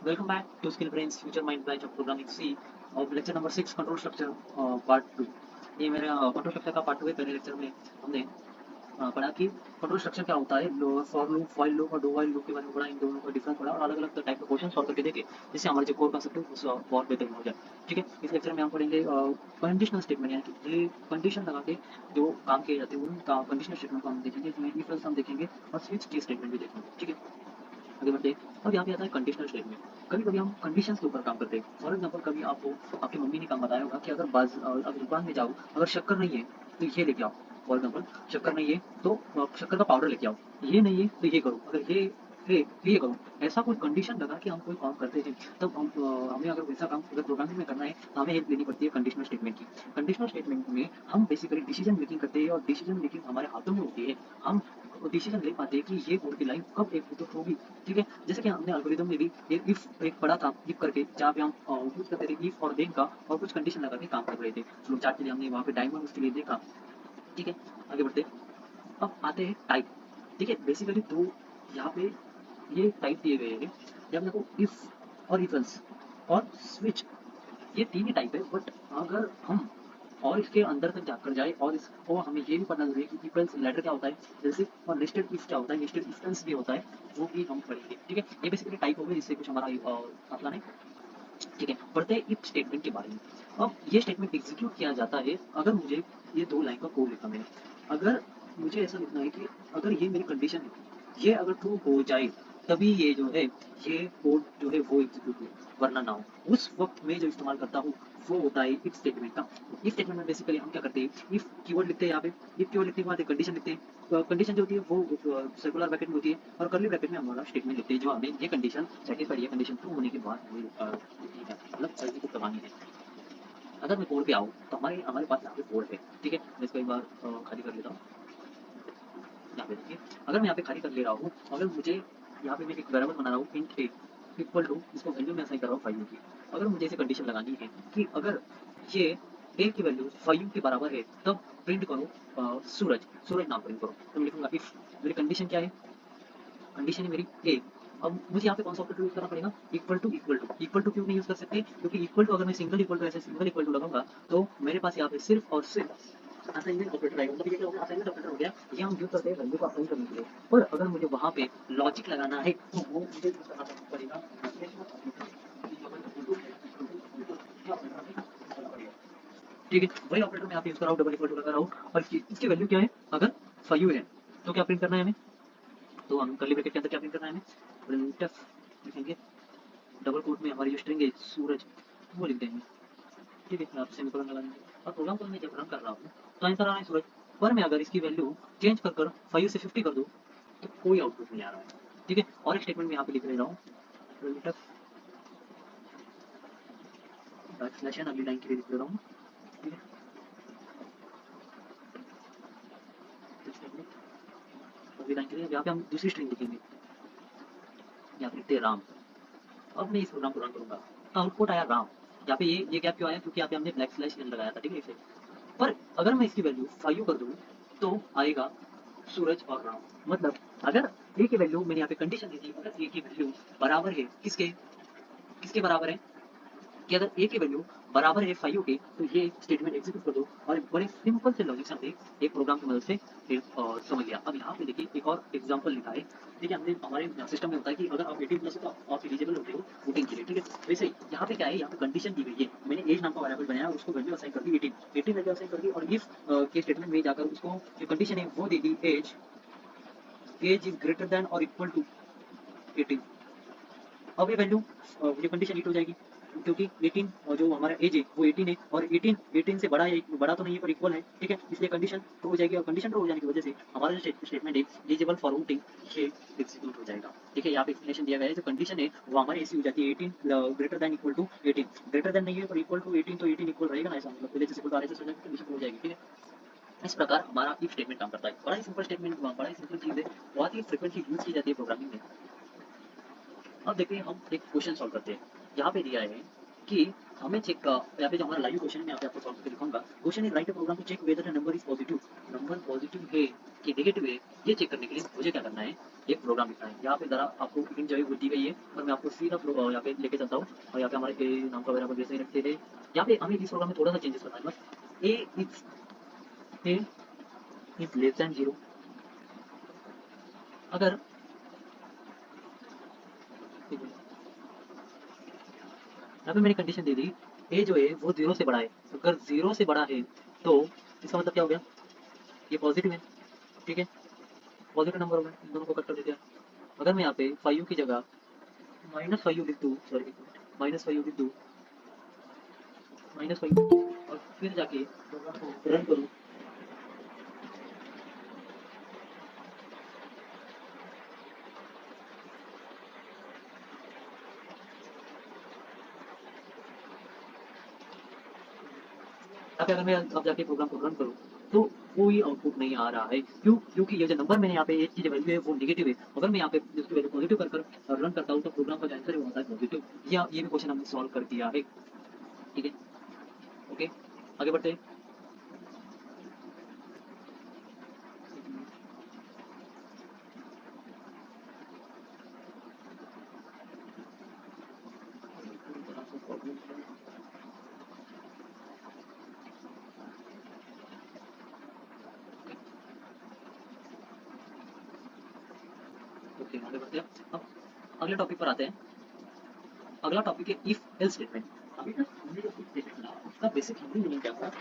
Welcome back to Skill Brains Future Mind Branch of Programming C और lecture number 6 control structure part 2। ये मेरा control structure का part 2 है। पहले lecture में हमने पढ़ा कि कंट्रोल स्ट्रक्चर क्या होता है, फॉर लूप, व्हाइल लूप और डू व्हाइल लूप के बारे में पढ़ा। इन दोनों का डिफरेंस पढ़ा और अलग अलग टाइप के क्वेश्चन सॉल्व करके देखे जिससे हमारे जो कोर कंसेप्ट है वो बहुत बेहतर हो जाए। ठीक है, इस लेक्चर में हम पढ़ेंगे कंडीशनल स्टेटमेंट, यानी कि ये कंडीशन लगा के जो काम किए जाते हैं उन कंडीशनल स्टेटमेंट को हम देखेंगे। इसमें इफ एल्स हम देखेंगे और स्विच केस स्टेटमेंट भी देखेंगे। ठीक है, आगे बढ़ते हैं। अब यहाँ पे आता है कंडीशनल स्टेटमेंट। कभी कभी हम कंडीशंस के ऊपर काम करते हैं। फॉर एग्जांपल, कभी आपको आपकी मम्मी ने काम बताया होगा कि अगर दुकान में जाओ, अगर शक्कर नहीं है तो ये लेके आओ। फॉर एग्जांपल, शक्कर नहीं है तो शक्कर का पाउडर लेके आओ, ये नहीं है तो ये करो, अगर ये है तो ये करो। ऐसा कोई कंडीशन लगा कि हम कोई काम करते हैं, तब हमें अगर वैसा काम अगर प्रोग्रामिंग में करना है तो हमें हेल्प लेनी पड़ती है कंडीशनल स्टेटमेंट की। कंडीशनल स्टेटमेंट में हम बेसिकली डिसीजन मेकिंग करते हैं और डिसीजन मेकिंग हमारे हाथों में होती है। हम डिसीजन ले पाते हैं कि ये कोड की लाइन कब एग्जीक्यूट होगी। ठीक है, जैसे कि हमने एल्गोरिदम में भी एक पढ़ा था इफ करके, जहाँ पे हम यूज करते थे इफ और देन का और कुछ कंडीशन लगा के काम कर रहे थे। फ्लो चार्ट के लिए हमने वहाँ पे डायमंड उसके लिए देखा। ठीक है, आगे बढ़ते। अब आते हैं टाइप। ठीक है, बेसिकली दो यहाँ पे ये टाइप दिए गए हैं। जब देखो इफ और इफ एल्स और स्विच, ये तीन ही टाइप है। बट अगर हम और इसके अंदर तक जाकर जाए और इसको हमें ये भी पता जरूरी है कि इफ लेटर क्या होता है, जैसे और नेस्टेड इफ क्या होता है, नेस्टेड इफ भी होता है, वो भी हम पढ़ेंगे। ठीक है, ये बेसिकली टाइप हो गई जिससे कुछ हमारा मसला नहीं। ठीक है, पढ़ते हैं इफ स्टेटमेंट के बारे में। अब ये स्टेटमेंट एग्जीक्यूट किया जाता है अगर मुझे ये दो लाइन का कोड लिखा मैंने। अगर मुझे ऐसा लिखना है कि अगर ये मेरी कंडीशन है, ये अगर ट्रू हो जाए तभी ये जो है ये कोड जो है वो एग्जीक्यूट हो, वरना ना हो। उस वक्त मैं जो इस्तेमाल करता हूँ वो होता है इफ स्टेटमेंट का। इफ स्टेटमेंट में बेसिकली हम क्या करते हैं, इफ कीवर्ड लिखते हैं। यहाँ पे इफ कीवर्ड लिखने के बाद एक कंडीशन लिखते हैं। कंडीशन जो होती है वो सर्कुलर ब्रैकेट में होती है और कर्ली ब्रैकेट में हमारा स्टेटमेंट लिखते हैं जो हमें ये कंडीशन सेटिस्फाइड है, कंडीशन ट्रू होने के बाद हमें मतलब एग्जीक्यूट करवानी है। अगर मैं कोड पे आऊँ तो हमारे हमारे पास यहाँ पे कोड है। ठीक है, मैं इसको एक बार खाली कर लेता हूँ। यहाँ पे देखिए, अगर मैं यहाँ पे खाली कर ले रहा हूँ, अगर मुझे यहाँ पे मैं एक वेरिएबल बना रहा हूँ इंट ए इक्वल टू, इसको वैल्यू में असाइन कर रहा हूँ 5 की। अगर मुझे इसे कंडीशन लगानी है कि अगर ये ए की वैल्यू 5 के बराबर है तब प्रिंट करो सूरज, सूरज नाम प्रिंट करो। तो मैं लिखूंगा इफ, मेरी कंडीशन क्या है, कंडीशन है मेरी ए। अब मुझे यहाँ पे कौन सा ऑपरेटर यूज करना पड़ेगा, इक्वल टू। इक्वल टू क्यों नहीं यूज कर सकते, क्योंकि इक्वल टू अगर मैं सिंगल इक्वल टू ऐसे सिंगल इक्वल टू लगाऊंगा तो मेरे पास यहाँ पे सिर्फ और सिर्फ असाइनमेंट ऑपरेटर आएगा। मतलब ये क्या हो गया, असाइनमेंट ऑपरेटर हो गया। ये हम यूज करते हैं वैल्यू को असाइन करने के लिए। पर अगर मुझे वहाँ पे लॉजिक लगाना है तो वो मुझे यूज करना पड़ेगा। ठीक है, वही ऑपरेटर मैं यहाँ पे यूज कर रहा हूँ, डबल इक्वल टू लगा रहा हूँ और इसकी वैल्यू क्या है, अगर 5 है तो क्या प्रिंट करना है हमें, तो हम कर्ली ब्रैकेट के अंदर क्या प्रिंट करना है हमें, प्रिंटफ लिखेंगे। डबल कोट में हमारी जो स्ट्रिंग है सूरज, वो लिख देंगे। ठीक है, यहाँ पे सेमीकोलन लगा देंगे। और प्रोग्राम को मैं जब रन कर रहा हूँ तो आंसर आ रहा है सूरज। पर मैं अगर इसकी वैल्यू चेंज कर कर 5 से 50 कर दूँ तो कोई आउटपुट नहीं आ रहा है। ठीक है, और एक स्टेटमेंट में यहाँ पे लिख ले रहा हूँ, प्रिंटफ स्लैश एन अगली लाइन के लिए लिख ले रहा हूँ। ठीक है, अगली लाइन के लिए यहाँ पे हम दूसरी स्ट्रिंग लिखेंगे, यहाँ पे लिखते हैं राम। अब मैं इस प्रोग्राम को रन करूंगा तो आउटपुट आया राम। यहाँ पे ये गैप क्यों आया, क्योंकि यहाँ पे हमने ब्लैक स्लैश एन लगाया था। ठीक है, इसे पर अगर मैं इसकी वैल्यू 5 कर दूं तो आएगा सूरज और राम। मतलब अगर ए की वैल्यू मैंने यहाँ पे कंडीशन दी थी, अगर ए की वैल्यू बराबर है किसके, किसके बराबर है, कि अगर ए की वैल्यू बराबर है 5 के तो ये स्टेटमेंट एग्जीक्यूट कर दो। और बड़े सिंपल से लॉजिक से हमने एक प्रोग्राम की मदद से समझ लिया। अब यहाँ पे देखिए एक और एग्जांपल लिखा है। देखिए, हमने हमारे सिस्टम में होता है कि अगर आप 18 प्लस हो तो आप एलिजिबल होते हो वोटिंग के लिए। ठीक है, वैसे ही यहाँ पे क्या है, यहाँ पे कंडीशन दी गई है। मैंने एज नाम का वेरिएबल बनाया और उसको वैल्यू असाइन कर दी 18 वैल्यू असाइन कर दी और इफ के स्टेटमेंट में जाकर उसको जो कंडीशन है वो दे दी एज इज ग्रेटर देन और इक्वल टू 18। अब ये वैल्यू ये कंडीशन हिट हो जाएगी, क्योंकि 18 और जो हमारा एज है वो 18 है और 18 से बड़ा है, बड़ा तो नहीं है पर इक्वल है। ठीक है, इसलिए कंडीशन ट्रू हो जाएगी और कंडीशन ट्रू हो जाने की वजह से हमारा जो स्टेटमेंट है एलिजिबल फॉर वोटिंग ये एग्जीक्यूट हो जाएगा। ठीक है, यहाँ पे एक्सप्लेनेशन दिया गया है। जो कंडीशन है वो हमारी ऐसी हो जाती है 18 greater than equal to 18, greater than नहीं है पर इक्वल टू 18 तो 18 इक्वल रहेगा ना, ऐसा मतलब पहले जैसे इक्वल आर एस हो जाएगी, कंडीशन हो जाएगी। ठीक है, इस प्रकार हमारा इफ स्टेटमेंट काम करता है। बड़ा ही सिंपल स्टेटमेंट, बड़ा ही सिंपल चीज है, बहुत ही फ्रिक्वेंटली यूज की जाती है प्रोग्रामिंग में। अब देखते हैं हम एक क्वेश्चन सॉल्व करते हैं। यहाँ पे दिया है कि हमें चेक यहाँ पे जो हमारा लाइव क्वेश्चन है मैं यहाँ पे आपको सॉल्व करके दिखाऊंगा। Question is write a program to check whether the number is positive, number positive है कि नेगेटिव है, ये चेक करने के लिए मुझे क्या करना है, एक प्रोग्राम लिखना है। यहाँ पे जरा आपको हिंट जो है वो दी गई है और मैं आपको सीधा यहाँ पे लेके चलता हूँ। और यहाँ पे हमारे ए नाम का वेरिएबल जैसे ही रखते हैं, यहाँ पे हमें इस प्रोग्राम में थोड़ा सा चेंजेस करना है बस। ए इज लेस देन 0, अगर यहाँ पे मैंने कंडीशन दे दी ए जो है वो 0 से बड़ा है, अगर 0 से बड़ा है तो इसका मतलब क्या हो गया, ये पॉजिटिव है, ठीक है, पॉजिटिव नंबर हो गया, इन दोनों को कट कर देते हैं। अगर मैं यहाँ पे 5 की जगह -5 लिख दूँ, सॉरी -5 लिख दूँ, -5 और फिर जाके प्रोग्राम को रन करूँ, यहाँ पे अगर मैं अब जाके प्रोग्राम को रन करूँ तो कोई आउटपुट नहीं आ रहा है। क्यों? क्योंकि ये जो नंबर मैंने यहाँ पे एक की जो वैल्यू है वो नेगेटिव है। अगर मैं यहाँ पे इसकी वैल्यू पॉजिटिव कर कर रन करता हूँ तो प्रोग्राम का जो आंसर है वो आता है पॉजिटिव। ये भी क्वेश्चन हमने सॉल्व कर दिया है, ठीक है, ओके, आगे बढ़ते हैं। ओके, आगे बढ़ते हैं। अब अगले टॉपिक पर आते हैं। अगला टॉपिक है इफ एल्स स्टेटमेंट। अभी तक हमने जो इफ स्टेटमेंट पढ़ा उसका बेसिक हिंदी मीनिंग क्या था,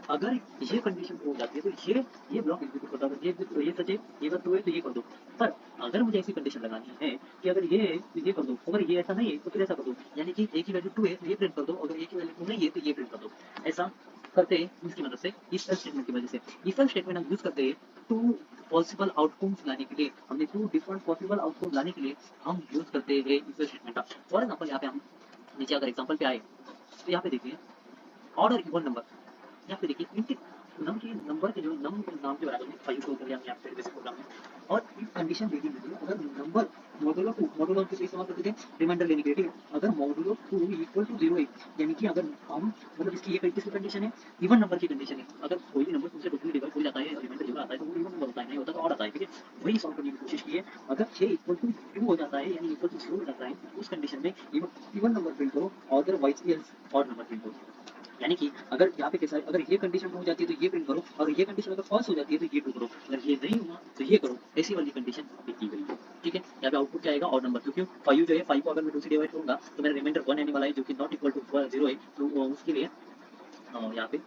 अगर ये कंडीशन हो जाती है तो ये ब्लॉक एग्जीक्यूट करता है, ये सच है, ये बात ट्रू है तो ये कर दो। पर अगर मुझे ऐसी कंडीशन लगानी है कि अगर ये है तो ये कर दो, अगर ये ऐसा नहीं है तो फिर ऐसा कर दो, यानी कि ए की वैल्यू 2 है तो ये प्रिंट कर दो, अगर ए की वैल्यू 2 नहीं है तो ये प्रिंट कर दो। ऐसा करते हैं इसकी मदद से, इफ एल्स स्टेटमेंट की वजह से। इफ एल्स स्टेटमेंट हम यूज करते हैं टू पॉसिबल आउटकम्स लाने के लिए, हमने 2 डिफरेंट पॉसिबल आउटकम लाने के लिए हम यूज करते हैं इफ एल्स स्टेटमेंट का। फॉर एग्जांपल यहाँ पे हम नीचे अगर एग्जांपल पे आए तो यहाँ पे देखिए ऑर्डर इवन नंबर, यहाँ पे देखिए इनके नंबर के जो नम नाम के बराबर में 5 को कर यहाँ पे बेसिक प्रोग्राम में, और इफ कंडीशन दे दी मुझे अगर नंबर मॉडुलो किस लिए इस्तेमाल करते थे, रिमाइंडर लेने के लिए, ठीक है, अगर मॉडुलो 2 इक्वल टू 0 है, यानी कि अगर हम मतलब इसकी ये किसकी कंडीशन है, इवन नंबर की कंडीशन है। अगर कोई भी नंबर तुमसे टोटली डिवाइड हो जाता है और रिमाइंडर 0 आता है तो वो इवन नंबर होता है, नहीं होता तो ऑड आता है, ठीक है, वही सॉल्व करने की कोशिश की है। अगर 6 इक्वल टू 2 हो जाता है यानी इक्वल टू 0 हो जाता है उस कंडीशन में इवन नंबर प्रिंट करो, otherwise else odd number print करो। यानी कि अगर यहाँ पे कैसा है, अगर ये कंडीशन हो जाती है तो ये प्रिंट करो, और ये कंडीशन अगर फॉल्स हो जाती है तो ये प्रिंट करो, अगर ये नहीं हुआ तो ये करो, ऐसी वाली कंडीशन यहाँ पे की गई है, ठीक है। यहाँ पे आउटपुट क्या आएगा, और नंबर, क्योंकि 5 जो है 5 को अगर मैं 2 से डिवाइड करूंगा तो मेरा रिमाइंडर 1 आने वाला है जो कि नॉट इक्वल टू 0 है, तो उसके लिए यहाँ पे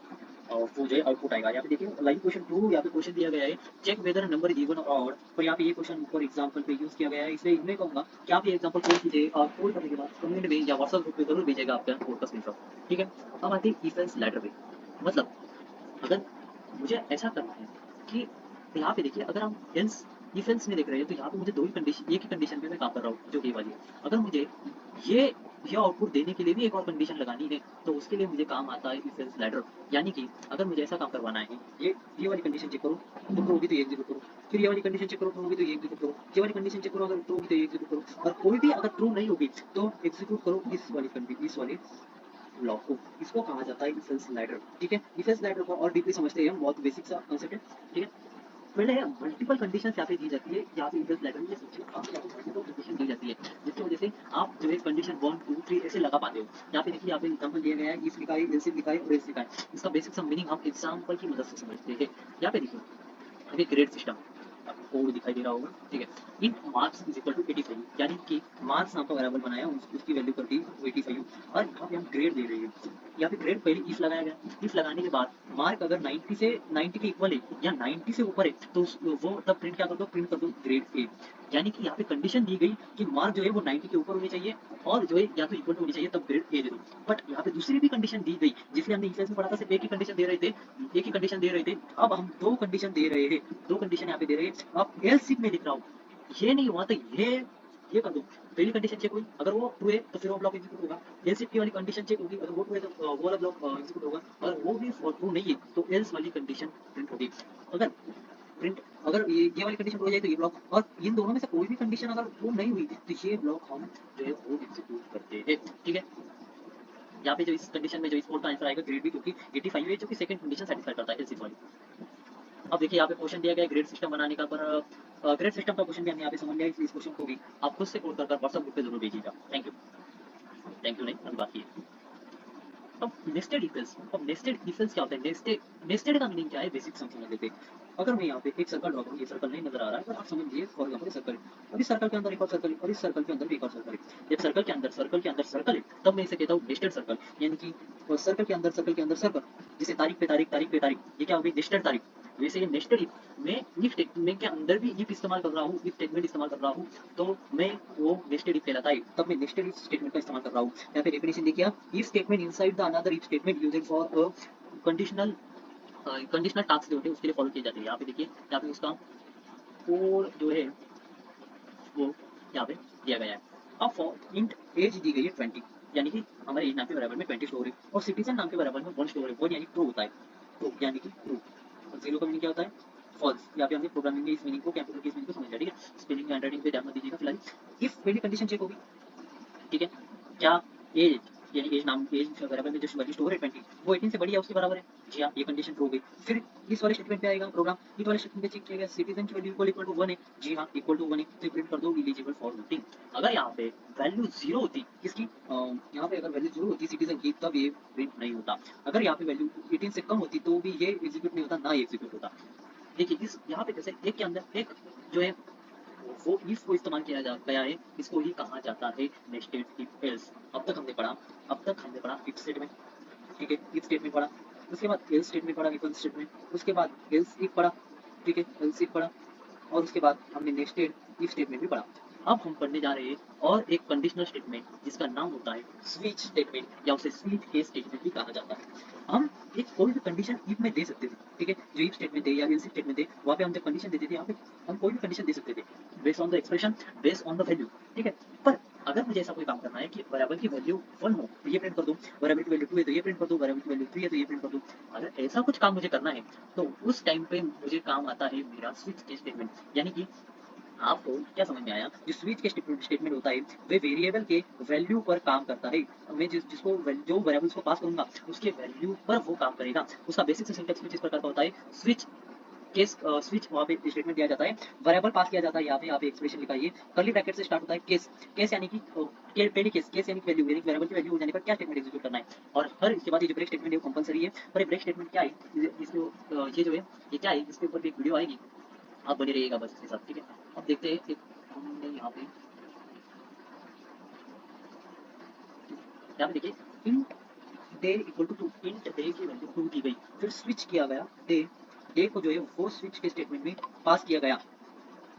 वो जो है आउटपुट आएगा। यहाँ पे देखिए लाइव क्वेश्चन 2, यहाँ पे क्वेश्चन दिया गया है check whether number is even और ऑड, तो यहाँ पे ये क्वेश्चन फॉर एग्जांपल पे यूज किया गया है, इसलिए मैं कहूंगा कि आप ये एग्जांपल कोड कीजिए और कोड करने के बाद कमेंट में या व्हाट्सएप ग्रुप पे जरूर भेजिएगा आपका कोड का स्क्रीनशॉट, ठीक है। अब आते हैं इफ एल्स लैटर पे, मतलब अगर मुझे ऐसा करना है कि यहाँ पे देखिए अगर हम एल्स इफ एल्स में देख रहे हैं तो यहाँ पे मुझे दो ही कंडीशन, एक ही कंडीशन पे मैं काम कर रहा हूँ जो ये वाली है। अगर मुझे ये ये आउटपुट देने के लिए भी एक और कंडीशन लगानी है तो उसके लिए मुझे काम आता है इफ एल्स लैडर। यानी कि अगर मुझे ऐसा काम करवाना है, ये वाली कंडीशन चेक करो तो ट्रू होगी तो ये एग्जीक्यूट करो, फिर ये वाली कंडीशन चेक करो ट्रू होगी तो ये एग्जीक्यूट करो, ये वाली कंडीशन चेक करो अगर ट्रू होगी तो ये एग्जीक्यूट करो, और कोई भी अगर ट्रू नहीं होगी तो एग्जीक्यूट करो इस वाली ब्लॉक को। इसको कहा जाता है इफ एल्स लैडर, ठीक है। इफ एल्स लैडर को और डीपली समझते हैं हम, बहुत बेसिक सा कांसेप्ट है, ठीक है। पहले मल्टीपल कंडीशंस यहाँ पे दी जाती है, यहाँ पे इफ एल्स लैडर में सोचिए आप यहाँ पे मल्टीपल कंडीशन दी जाती है जिसकी वजह से आप जो है कंडीशन 1 2 3 ऐसे लगा पाते हो। यहाँ पे देखिए यहाँ पे एग्जांपल दिया गया है, इफ लिखा है, एल्स लिखा है और एल्स लिखा है, इसका बेसिक सा मीनिंग हम एग्जांपल की मदद से समझते हैं। यहाँ पे देखिए अभी ग्रेड सिस्टम आपको कोड दिखाई दे रहा होगा, ठीक है। इन मार्क्स इज इक्वल टू 85, यानी कि मार्क्स नाम का वेरिएबल बनाया उसकी वैल्यू कर दी 85, और यहाँ पे हम ग्रेड दे रहे हैं। यहाँ पे ग्रेड पहले इफ लगाया गया, इफ लगाने के बाद मार्क अगर 90 के इक्वल है या 90 से ऊपर है तो वो तब प्रिंट क्या कर दो, प्रिंट कर दो ग्रेड ए। यानी कि यहाँ पे कंडीशन दी गई कि मार्क जो है वो 90 के ऊपर होनी चाहिए और जो है या तो इक्वल टू होनी चाहिए, तब ग्रेड ए दे दो। बट यहाँ पे दूसरी भी कंडीशन दी गई, जिसलिए हमने इफ में पढ़ा था सिर्फ एक ही कंडीशन दे रहे थे, एक ही कंडीशन दे रहे थे, अब हम दो कंडीशन दे रहे हैं, दो कंडीशन यहाँ पे दे रहे हैं। अब एल्स इफ में लिख रहा हूँ, ये नहीं हुआ तो ये कर दो, पहली कंडीशन चेक हुई अगर वो ट्रू है तो फिर वो ब्लॉक एग्जीक्यूट होगा, एल्स इफ की वाली कंडीशन चेक होगी अगर वो ट्रू है तो वो वाला ब्लॉक एग्जीक्यूट होगा, अगर वो भी ट्रू नहीं है तो एल्स वाली कंडीशन प्रिंट होगी। अगर प्रिंट अगर ये वाली कंडीशन हो जाए तो ये ब्लॉक, और इन दोनों में से कोई भी कंडीशन अगर ट्रू नहीं हुई तो ये ब्लॉक हम जो है वो एग्जीक्यूट करते हैं, ठीक है। यहाँ पे जो इस कंडीशन में जो इस कोड का आंसर आएगा ग्रेड बी, क्योंकि 85 है, जो कि सेकंड कंडीशन सेटिस्फाई करता है एल्स इफ वाली। अब देखिए यहाँ पे क्वेश्चन दिया गया है ग्रेड सिस्टम बनाने का, पर ग्रेड सिस्टम का क्वेश्चन भी हमने यहाँ पे समझ लिया, इसलिए इस क्वेश्चन को भी आप खुद से कोड कर व्हाट्सएप ग्रुप पे जरूर भेजिएगा। थैंक यू नहीं अभी बाकी है। अब नेस्टेड इक्वल्स, अब नेस्टेड इक्वल्स क्या होता है, नेस्टेड का मीनिंग क्या है, बेसिक समझ लेते हैं। अगर मैं यहाँ पे एक सर्कल ड्रॉ करूँ, ये सर्कल नहीं नजर आ रहा है, पर आप समझ लीजिए फॉर एग्जांपल सर्कल है, और इस सर्कल के अंदर एक और सर्कल है, और इस सर्कल के अंदर भी एक और सर्कल है। जब सर्कल के अंदर सर्कल है, तब मैं इसे कहता हूँ नेस्टेड सर्कल, यानी कि सर्कल के अंदर सर्कल, जैसे तारीख पे तारीख, तारीख पे तारीख, ये क्या हो गई नेस्टेड तारीख। वैसे ये नेस्टेड इफ, मैं इफ स्टेटमेंट के अंदर भी इफ इस्तेमाल कर रहा हूँ, इफ स्टेटमेंट इस्तेमाल कर रहा हूँ, तो मैं वो नेस्टेड इफ कहलाता है, तब मैं नेस्टेड इफ स्टेटमेंट का इस्तेमाल कर रहा हूँ। यहाँ पे डेफिनेशन देखिए, if statement inside the another if statement used for conditional conditional task जो होते हैं उसके लिए फॉलो किए जाते हैं। यहाँ पे देखिए, यहाँ पे उसका कोड जो है वो यहाँ पे दिया गया है। अब फॉर इंट एज दी गई है 20, यानी कि हमारे एज नाम के बराबर में 20 स्टोर है, और सिटीजन नाम के बराबर में 1 स्टोर है, 1 यानी ट्रू होता है, ट्रू यानी कि ट्रू, और 0 का मीनिंग क्या होता है, फॉल्स। यहाँ पे हमने प्रोग्रामिंग में इस मीनिंग को, कंप्यूटर की इस मीनिंग को समझ लिया, ठीक है। स्पेलिंग एंड राइटिंग पे ध्यान मत दीजिएगा फिलहाल। इफ पहली कंडीशन चेक होगी, ठीक है, क्या एज, यानी एज नाम, एज बराबर में जो वैल्यू स्टोर है 20, वो 18 से बड़ी है उसके बराबर है, जी हाँ, ये कंडीशन ट्रू हो गई। फिर इस वाले स्टेटमेंट पे आएगा प्रोग्राम, इस वाले स्टेटमेंट पे चेक किया गया सिटीजन की वैल्यू इक्वल टू 1 है, जी हाँ, इक्वल टू 1 है, तो प्रिंट कर दो एलिजिबल फॉर वोटिंग। अगर यहाँ पे वैल्यू 0 होती किसकी, यहाँ पे अगर वैल्यू 0 होती सिटीजन की, तब ये प्रिंट नहीं होता। अगर यहाँ पे वैल्यू 18 से कम होती तो भी ये एग्जीक्यूट नहीं होता, ना एग्जीक्यूट होता। देखिए इस यहाँ पे जैसे एक के अंदर एक जो है वो इफ को इस्तेमाल किया गया है, इसको ही कहा जाता है नेस्टेड इफ एल्स। अब तक हमने पढ़ा इफ स्टेटमेंट, ठीक है, इफ स्टेटमेंट पढ़ा, उसके बाद एल्स स्टेटमेंट पढ़ा, इफ स्टेटमेंट, उसके बाद एल्स इफ पढ़ा, ठीक है, एल्स इफ पढ़ा, और उसके बाद हमने नेस्टेड इफ स्टेटमेंट भी पढ़ा। अब हम पढ़ने जा रहे हैं और एक कंडीशनल स्टेटमेंट जिसका नाम होता है स्विच स्टेटमेंट, या उसे स्विच केस स्टेटमेंट भी कहा जाता है। हम एक कोई भी कंडीशन इफ में दे सकते थे, ठीक है, जो इफ स्टेटमेंट है या एल्स स्टेटमेंट है, वहाँ पे हम जब कंडीशन देते थे, यहाँ पे हम कोई भी कंडीशन दे सकते थे based on the expression, based on the value, ठीक है। पर अगर मुझे ऐसा कोई काम करना है कि वेरिएबल की वैल्यू 1 हो तो ये प्रिंट कर दो, वेरिएबल की वैल्यू 2 है तो ये प्रिंट कर दो, वेरिएबल की वैल्यू 3 है तो ये प्रिंट कर दो, अगर ऐसा कुछ काम मुझे करना है, तो उस टाइम पे मुझे काम आता है मेरा स्विच केस स्टेटमेंट। यानी कि आपको क्या समझ में आया, जो स्विच के स्टेटमेंट होता है वे वेरिएबल के वैल्यू पर काम करता है। मैं जिसको जो वेरिएबल्स को पास करूंगा उसके वैल्यू पर वो काम करेगा। उसका बेसिक सिंटैक्स कुछ इस प्रकार का होता है, स्विच केस, स्विच वहाँ पे स्टेटमेंट दिया जाता है, वेरिएबल पास किया जाता है, यहाँ पे एक्सप्रेशन लिखाइए, कर्ली ब्रैकेट से स्टार्ट होता है केस, केस यानी कि पहली केस यानी कि वैल्यू, यानी वेरिएबल की वैल्यू हो जाने पर क्या स्टेटमेंट एग्जीक्यूट करना है, और हर इसके बाद ये जो ब्रेक स्टेटमेंट है वो कंपलसरी है। पर ये ब्रेक स्टेटमेंट क्या है, इसको ये जो है ये क्या है, इसके ऊपर भी एक वीडियो आएगी, आप बने रहिएगा बस इसके साथ, ठीक है। अब देखते हैं कि हमने यहाँ पे देखिए int day equal to 2, int day की वैल्यू 2 दी गई, फिर स्विच किया गया डे, डे को जो है वो स्विच के स्टेटमेंट में पास किया गया,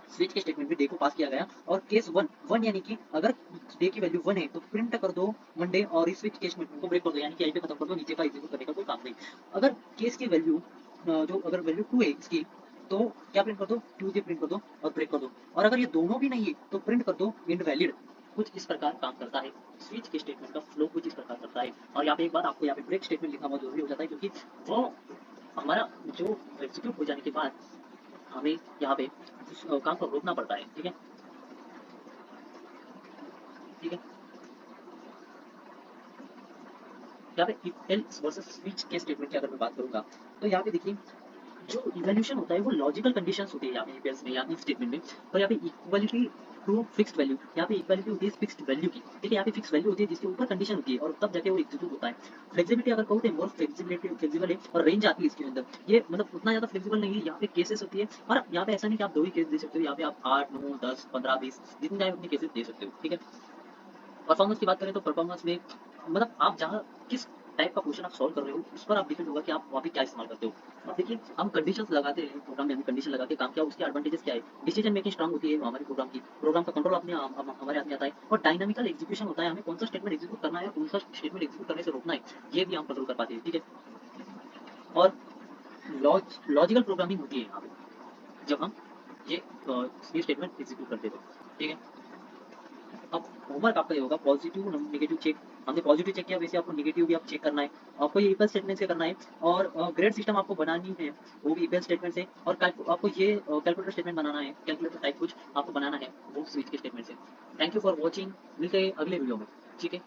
स्विच के स्टेटमेंट में डे को पास किया गया, और केस 1 1 यानी कि अगर डे की वैल्यू 1 है तो प्रिंट कर दो मंडे, और इस स्विच के स्टेटमेंट को ब्रेक कर दो, यानी कि यहीं पे खत्म कर दो, नीचे का एग्जीक्यूट करने का कोई काम नहीं। अगर केस की वैल्यू जो अगर वैल्यू 2 है इसकी, तो क्या प्रिंट कर दो, ट्यूजडे प्रिंट कर दो और ब्रेक कर दो, और अगर ये दोनों भी नहीं है तो प्रिंट कर दो इनवैलिड। कुछ इस प्रकार काम करता है स्विच के स्टेटमेंट का फ्लो, कुछ इस प्रकार करता है। और यहाँ पे एक बात आपको यहाँ पे ब्रेक स्टेटमेंट लिखना बहुत जरूरी हो जाता है, क्योंकि वो हमारा जो एग्जीक्यूट हो जाने के बाद हमें यहाँ पे उस काम को रोकना पड़ता है, ठीक है, ठीक है। यहाँ पे इफ एल्स वर्सेस स्विच के स्टेटमेंट की अगर मैं बात करूंगा, तो यहाँ पे देखिए जो इवैल्यूएशन होता है वो लॉजिकल कंडीशंस होती है यहाँ पे इफ में या इफ स्टेटमेंट में। और यहाँ पे इक्वालिटी टू फिक्स्ड वैल्यू, यहाँ पे इक्वालिटी होती है फिक्स्ड वैल्यू की, ठीक है, यहाँ पे फिक्स वैल्यू होती है जिसके ऊपर कंडीशन होती है, और तब जाके वो एग्जीक्यूट होता है। फ्लेक्सिबिलिटी अगर कहूँ तो मोर फ्लेक्सिबल है, और रेंज आती है इसके अंदर, ये मतलब उतना ज्यादा फ्लेक्सिबल नहीं है, यहाँ पे केसेस होती है, और यहाँ पे ऐसा नहीं कि आप 2 ही केस दे सकते हो, यहाँ पे आप 8 9 10 15 20 जितने चाहे उतने केसेस दे सकते हो, ठीक है। परफॉर्मेंस की बात करें तो परफॉर्मेंस में मतलब आप जहाँ किस टाइप का क्वेश्चन आप सॉल्व कर रहे हो उस पर आप डिपेंड होगा कि आप वहाँ पे क्या इस्तेमाल करते हो। अब देखिए हम कंडीशंस लगाते हैं प्रोग्राम में, कंडीशन लगा के काम किया, उसके एडवांटेजेस क्या है, डिसीजन मेकिंग स्ट्रांग होती है हमारी प्रोग्राम की, प्रोग्राम का कंट्रोल अपने हमारे हाथ में आता है, और डायनामिकल एग्जीक्यूशन होता है, हमें कौन सा स्टेटमेंट एग्जीक्यूट करना है और कौन सा स्टेटमेंट एग्जीक्यूट करने से रोकना है, ये भी हम कंट्रोल कर पाते हैं, ठीक है। और लॉजिकल प्रोग्रामिंग होती है यहाँ पे जब हम ये स्टेटमेंट एग्जीक्यूट करते हैं, ठीक है। अब होमवर्क आपका ये होगा पॉजिटिव नेगेटिव चेक, हमने पॉजिटिव चेक किया, वैसे आपको नेगेटिव भी आप चेक करना है, आपको ये इक्वल स्टेटमेंट से करना है, और ग्रेड सिस्टम आपको बनानी है वो भी इक्वल स्टेटमेंट से, और आपको ये कैलकुलेटर स्टेटमेंट बनाना है, कैलकुलेटर टाइप कुछ आपको बनाना है वो स्विच के स्टेटमेंट से। थैंक यू फॉर वॉचिंग, मिलते हैं अगले वीडियो में, ठीक है।